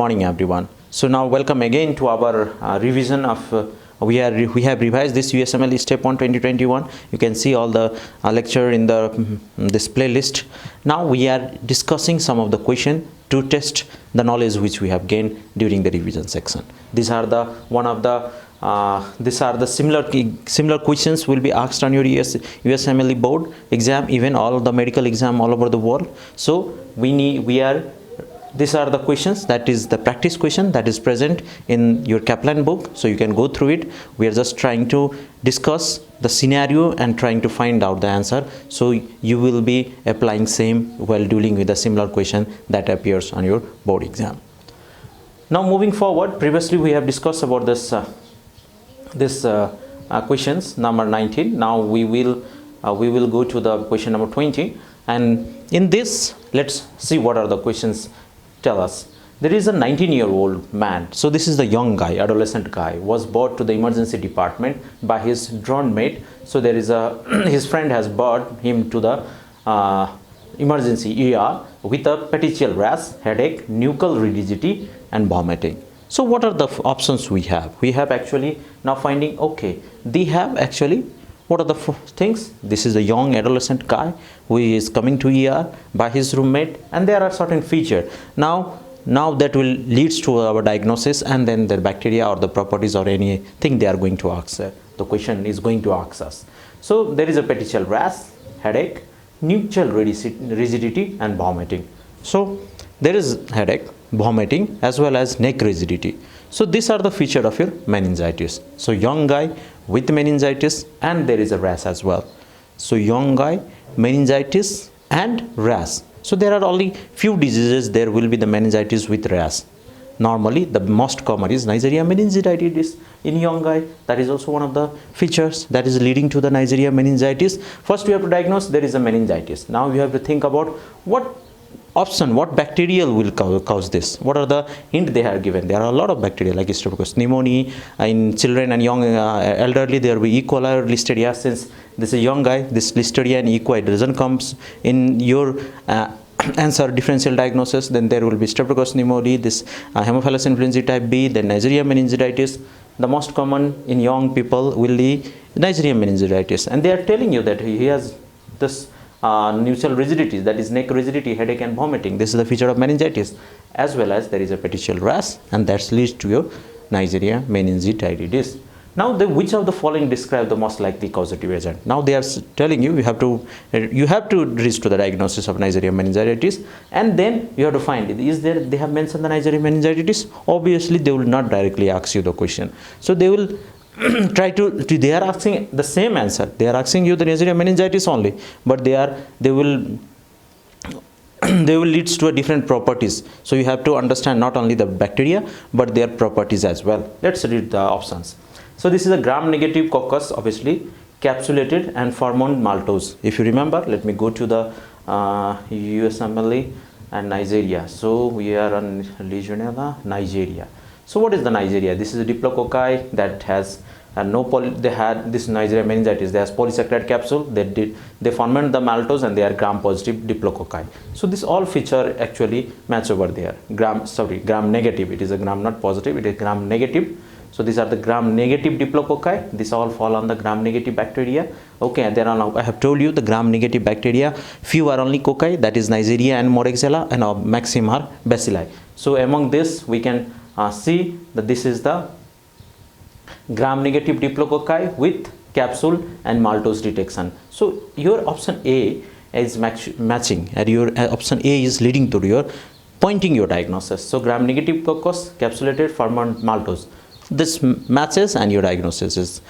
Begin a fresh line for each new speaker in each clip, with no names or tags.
morning everyone. So now welcome again to our revision of we have revised this USMLE step 1 2021. You can see all the lecture in the this playlist. Now we are discussing some of the question to test the knowledge which we have gained during the revision section. These are the similar questions will be asked on your USMLE board exam, even all the medical exam all over the world. So these are the questions, that is the practice question that is present in your Kaplan book, so you can go through it. We are just trying to discuss the scenario and trying to find out the answer, so you will be applying same while dealing with a similar question that appears on your board exam. Now moving forward, previously we have discussed about this questions number 19. Now we will go to the question number 20, and in this let's see what are the questions tell us. There is a 19-year-old man, so this is the young guy, adolescent guy, was brought to the emergency department by his drawn mate. So there is a his friend has brought him to the emergency ER with a petechial rash, headache, nuchal rigidity and vomiting. So what are the options we have? We have actually now finding, okay, they have actually, what are the things? This is a young adolescent guy who is coming to ER by his roommate, and there are certain features. Now that will leads to our diagnosis, and then the bacteria or the properties or anything they are going to ask. The question is going to ask us. So there is a petechial rash, headache, nuchal rigidity and vomiting. So there is headache, vomiting as well as neck rigidity. So these are the features of your meningitis. So young guy with meningitis, and there is a rash as well. So young guy, meningitis and rash. So there are only few diseases there will be the meningitis with rash. Normally the most common is Neisseria meningitis in young guy. That is also one of the features that is leading to the Neisseria meningitis. First we have to diagnose there is a meningitis. Now we have to think about what bacterial will cause this. What are the hint they have given? There are a lot of bacteria like Streptococcus pneumoniae. In children and young elderly there will be E. coli or Listeria. Since this is a young guy, this Listeria and E. coli doesn't comes in your answer differential diagnosis, then there will be Streptococcus pneumoniae, this Haemophilus influenzae type B, then Neisseria meningitis. The most common in young people will be Neisseria meningitis, and they are telling you that he has this nuchal rigidity, that is neck rigidity, headache and vomiting. This is the feature of meningitis, as well as there is a petechial rash, and that leads to your Neisseria meningitis. Now which of the following describe the most likely causative agent? Now they are telling you you have to reach to the diagnosis of Neisseria meningitis, and then you have to find, is there, they have mentioned the Neisseria meningitis. Obviously they will not directly ask you the question, so they will they are asking the same answer. They are asking you the Neisseria meningitis only, but they will leads to a different properties. So you have to understand not only the bacteria but their properties as well. Let's read the options. So this is a gram-negative coccus, obviously, capsulated and ferment maltose. If you remember, let me go to the USMLE and Neisseria. So we are on Legionella, Neisseria. So what is the Neisseria? This is a diplococci that has they had this Neisseria meningitis. They has polysaccharide capsule. They ferment the maltose, and they are gram-positive diplococci. So this all feature actually match over there. Gram-negative. It is a gram not positive. It is gram-negative. So these are the gram-negative diplococci. These all fall on the gram-negative bacteria. Okay, and then I have told you the gram-negative bacteria. Few are only cocci, that is Neisseria and Moraxella, and maximum are bacilli. So among this we can see that this is the gram-negative diplococci with capsule and maltose detection. So your option A is matching, and your option A is leading to your pointing your diagnosis. So gram-negative coccus, capsulated, ferment maltose. This matches, and your diagnosis is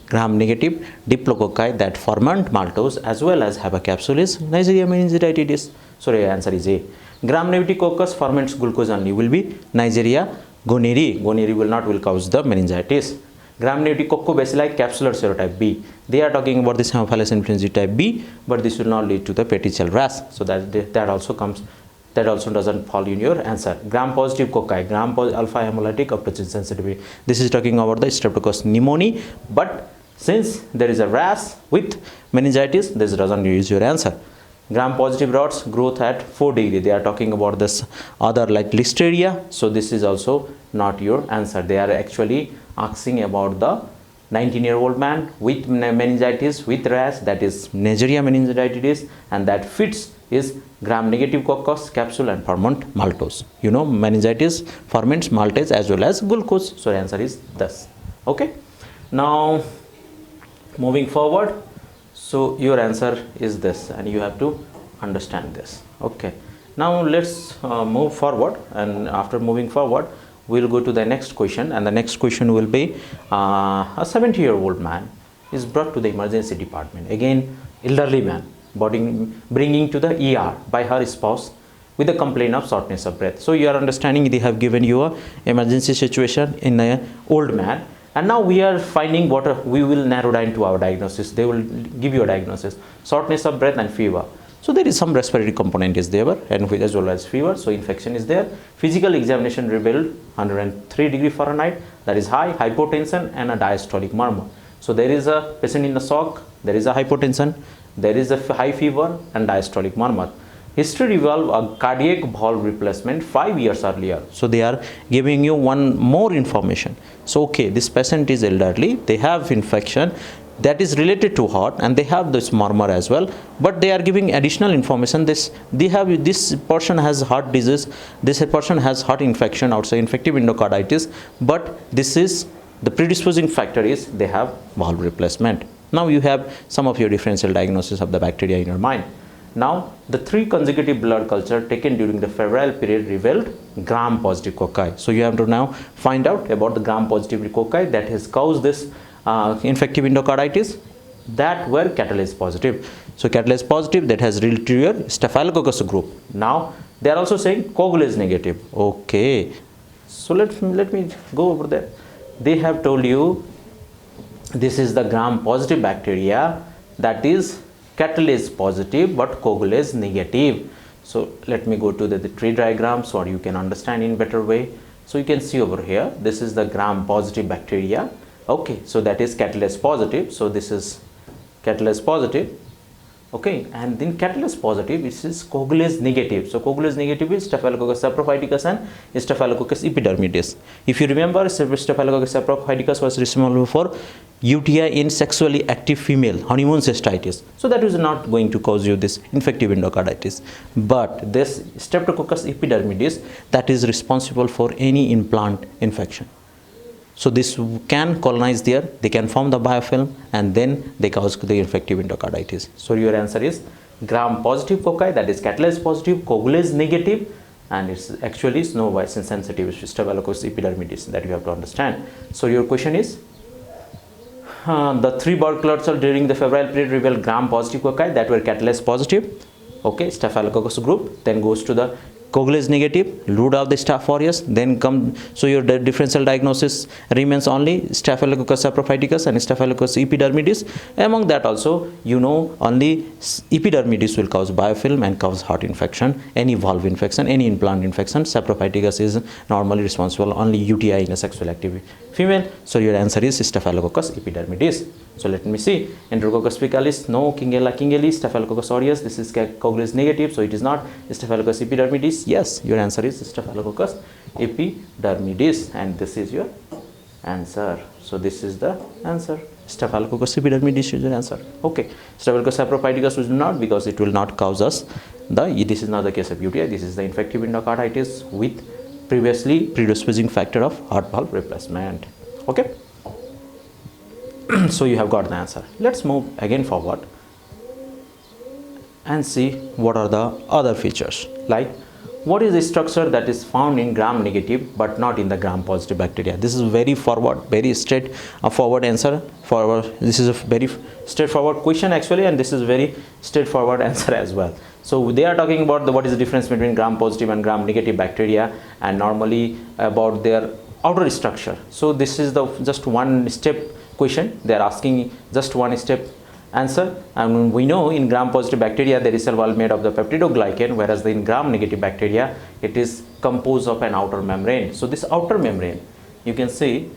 gram-negative diplococci that ferment maltose as well as have a capsule is Neisseria meningitis. So your answer is A. Gram-negative coccus ferments glucose only will be Neisseria gonorrhoeae. Gonorrhoeae will cause the meningitis. Gram-negative coccobacilli capsular serotype B. They are talking about this Haemophilus influenzae type B, but this will not lead to the petechial rash. So that also doesn't fall in your answer. Gram-positive cocci, gram-positive alpha hemolytic approach sensitivity. This is talking about the Streptococcus pneumoniae, but since there is a rash with meningitis, this doesn't use your answer. Gram positive rods growth at 4 degree. They are talking about this other like Listeria. So this is also not your answer. They are actually asking about the 19-year-old man with meningitis, with rash, that is Neisseria meningitis, and that fits is gram negative coccus capsule and ferment maltose. You know, meningitis ferments maltase as well as glucose. So the answer is this. Okay. Now moving forward, so your answer is this, and you have to understand this. Okay. Now let's move forward, and after moving forward, we'll go to the next question, and the next question will be a 70-year-old man is brought to the emergency department. Again, elderly man, bringing to the ER by her spouse with a complaint of shortness of breath. So you are understanding they have given you a emergency situation in an old man, and now we are finding what we will narrow down to our diagnosis. They will give you a diagnosis: shortness of breath and fever. So there is some respiratory component is there, and as well as fever. So infection is there. Physical examination revealed 103 degree Fahrenheit. That is high, hypotension and a diastolic murmur. So there is a patient in the shock. There is a hypotension. There is a high fever and diastolic murmur. History revealed a cardiac valve replacement 5 years earlier. So they are giving you one more information. So okay, this patient is elderly. They have infection that is related to heart, and they have this murmur as well, but they are giving additional information. This person has heart disease, this person has heart infection, outside infective endocarditis, but this is the predisposing factor is they have valve replacement. Now you have some of your differential diagnosis of the bacteria in your mind. Now the 3 consecutive blood culture taken during the febrile period revealed gram positive cocci. So you have to now find out about the gram positive cocci that has caused this infective endocarditis that were catalase positive. So catalase positive that has related to your staphylococcus group. Now they are also saying coagulase negative. Okay, so let me go over there. They have told you this is the gram positive bacteria that is catalase positive but coagulase negative. So let me go to the tree diagram so you can understand in better way. So you can see over here, this is the gram positive bacteria. Okay, so that is catalase positive. So this is catalase positive. Okay, and then catalase positive, this is coagulase negative. So coagulase negative is Staphylococcus saprophyticus and Staphylococcus epidermidis. If you remember, Staphylococcus saprophyticus was responsible for UTI in sexually active female, honeymoon cystitis. So that is not going to cause you this infective endocarditis. But this Streptococcus epidermidis, that is responsible for any implant infection. So this can colonize there, they can form the biofilm, and then they cause the infective endocarditis. So your answer is gram positive cocci, that is catalase positive, coagulase negative, and it's actually snow-white sensitive Staphylococcus epidermidis that you have to understand. So your question is the 3 blood cultures during the febrile period revealed gram positive cocci that were catalase positive. Okay, Staphylococcus group, then goes to the coagulase negative, root of the Staph aureus, then come, so your differential diagnosis remains only Staphylococcus saprophyticus and Staphylococcus epidermidis. Among that also, you know, only epidermidis will cause biofilm and cause heart infection, any valve infection, any implant infection. Saprophyticus is normally responsible only UTI in a sexual active female. So your answer is Staphylococcus epidermidis. So let me see, Enterococcus faecalis, no, Kingella, Staphylococcus aureus, this is coagulase negative, so it is not Staphylococcus epidermidis. Yes, your answer is Staphylococcus epidermidis, and this is your answer. So this is the answer. Staphylococcus epidermidis is your answer. Okay, Staphylococcus saprophyticus is not, because it will not cause us this is not the case of UTI. This is the infective endocarditis with previously predisposing factor of heart valve replacement. Okay. So you have got the answer. Let's move again forward and see what are the other features, like what is the structure that is found in gram negative but not in the gram positive bacteria. This is very straight forward answer. This is a very straightforward question actually, and this is very straightforward answer as well. So they are talking about what is the difference between gram positive and gram negative bacteria, and normally about their outer structure. So this is the just one step question. They are asking just one step answer, and we know in gram positive bacteria there is cell wall made of the peptidoglycan, whereas in gram negative bacteria it is composed of an outer membrane. So this outer membrane, you can see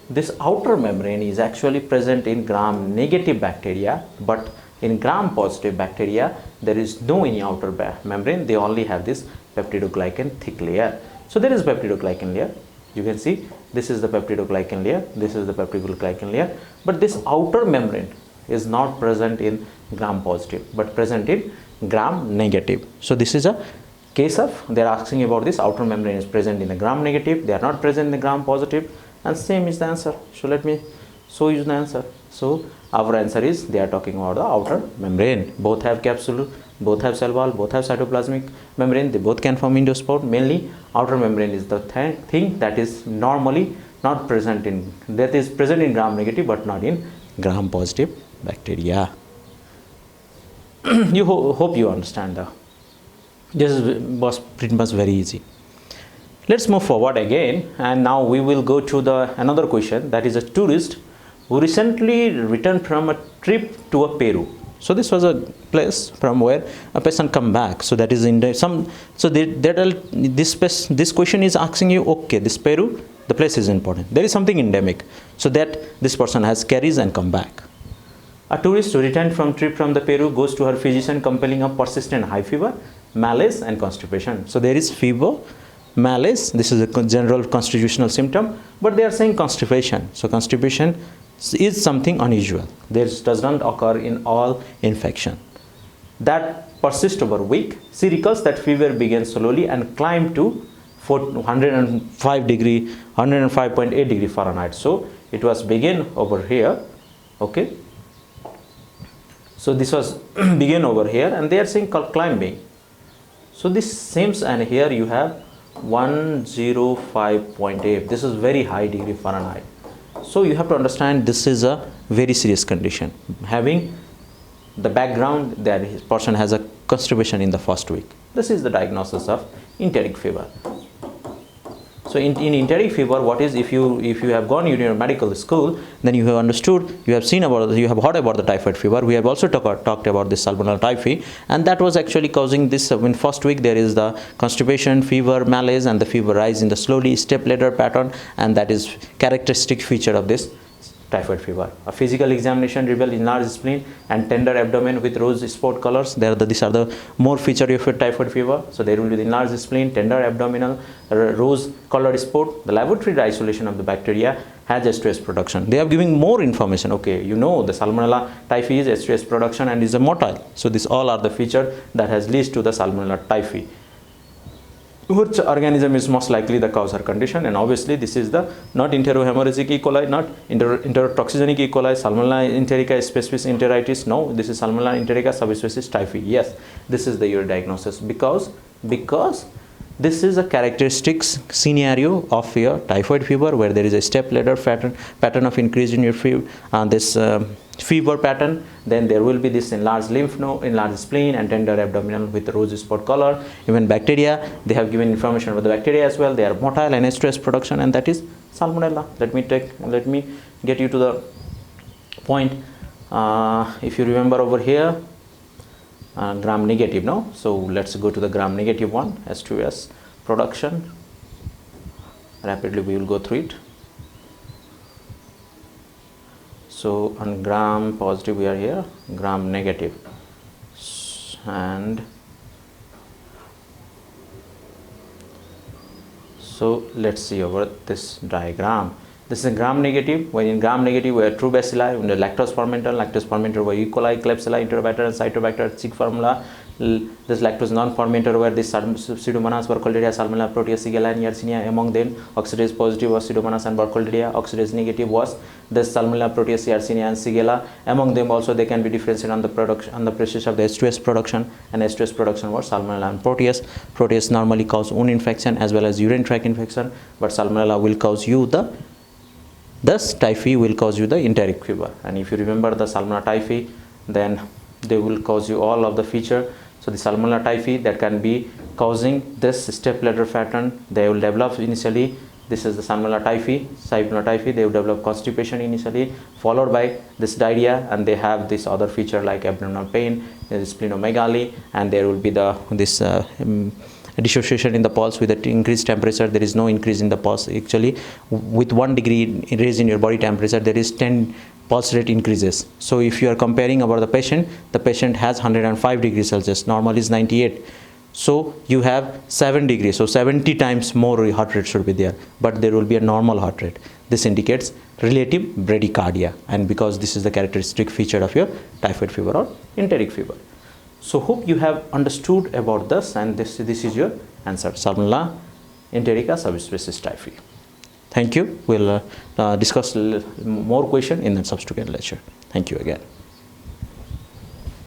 this outer membrane is actually present in gram negative bacteria, but In gram-positive bacteria, there is no any outer membrane. They only have this peptidoglycan thick layer. So there is peptidoglycan layer. You can see this is the peptidoglycan layer. This is the peptidoglycan layer. But this outer membrane is not present in gram-positive, but present in gram-negative. So this is a case of they are asking about this outer membrane is present in the gram-negative. They are not present in the gram-positive, and same is the answer. So let me show you the answer. So our answer is they are talking about the outer membrane. Both have capsule, both have cell wall, both have cytoplasmic membrane. They both can form endospore. Mainly outer membrane is the thing that is normally not present in, that is present in gram-negative but not in gram-positive bacteria. You hope you understand the. This was pretty much very easy. Let's move forward again, and now we will go to the another question, that is a tourist who recently returned from a trip to a Peru. So this was a place from where a person come back. So that is in some. So this question is asking you, okay, this Peru, the place is important. There is something endemic, so that this person has carries and come back. A tourist who returned from trip from the Peru goes to her physician complaining of persistent high fever, malaise and constipation. So there is fever, malaise, this is a general constitutional symptom, but they are saying constipation. So constipation is something unusual. This does not occur in all infection. That persists over a week. She recalls that fever began slowly and climbed to 105 degree, 105.8 degree Fahrenheit. So it was begin over here, okay. So this was begin over here, and they are saying climbing. So this seems, and here you have 105.8. This is very high degree Fahrenheit. So you have to understand this is a very serious condition. Having the background that his person has a constipation in the first week. This is the diagnosis of enteric fever. So in enteric fever, what is, if you have gone in your medical school, then you have understood, you have seen about, you have heard about the typhoid fever. We have also talked about this Salmonella typhi, and that was actually causing this. In first week there is the constipation, fever, malaise, and the fever rise in the slowly step ladder pattern, and that is characteristic feature of this typhoid fever. A physical examination revealed enlarged spleen and tender abdomen with rose spot colors. These are the more feature of a typhoid fever. So there will be the enlarged spleen, tender abdominal, rose colored spot. The laboratory isolation of the bacteria has H2S production. They are giving more information. Okay, you know the Salmonella typhi is H2S production and is a motile. So these all are the feature that has leads to the Salmonella typhi. Which organism is most likely the cause or condition, and obviously this is the not enterohemorrhagic E. coli, not enterotoxigenic E. coli, Salmonella enterica species enteritis. No, this is Salmonella enterica subspecies typhi. Yes, this is the your diagnosis, because this is a characteristic scenario of your typhoid fever, where there is a step ladder pattern of increase in your fever, fever pattern. Then there will be this enlarged lymph node, enlarged spleen, and tender abdominal with rose spot color. Even bacteria, they have given information about the bacteria as well. They are motile and H2S production, and that is Salmonella. Let me get you to the point. If you remember over here, gram negative, no? So let's go to the gram negative one, H2S production. Rapidly we will go through it. So on gram positive we are here, gram negative, and so let's see over this diagram. This is a gram negative, where in gram negative we have true bacilli, in the lactose fermenter where E. coli, Klebsiella, Enterobacter, and Cytobacter, Chick formula. This lactose non-fermenter where this Pseudomonas, Burkholderia, Salmonella, Proteus, Shigella, and Yersinia. Among them, oxidase positive was Pseudomonas and Burkholderia. Oxidase negative was this Salmonella, Proteus, Yersinia, and Shigella. Among them also they can be differentiated on the production, on the basis of the H2S production, and H2S production was Salmonella and Proteus. Proteus normally cause wound infection as well as urinary tract infection, but Salmonella will cause you the. Thus, typhi will cause you the enteric fever, and if you remember the Salmonella typhi, then they will cause you all of the feature. So the Salmonella typhi that can be causing this step ladder pattern, they will develop initially. This is the Salmonella typhi. They will develop constipation initially, followed by this diarrhea, and they have this other feature like abdominal pain, there is splenomegaly, and there will be this dissociation in the pulse with the increased temperature. There is no increase in the pulse. Actually, with 1 degree raise in your body temperature, there is 10 pulse rate increases. So if you are comparing about the patient has 105 degrees Celsius, normal is 98. So you have 7 degrees, so 70 times more heart rate should be there, but there will be a normal heart rate. This indicates relative bradycardia, and because this is the characteristic feature of your typhoid fever or enteric fever. So hope you have understood about this, and this is your answer. Salmonella enterica subspecies typhi. Thank you. We'll discuss more question in the subsequent lecture. Thank you again.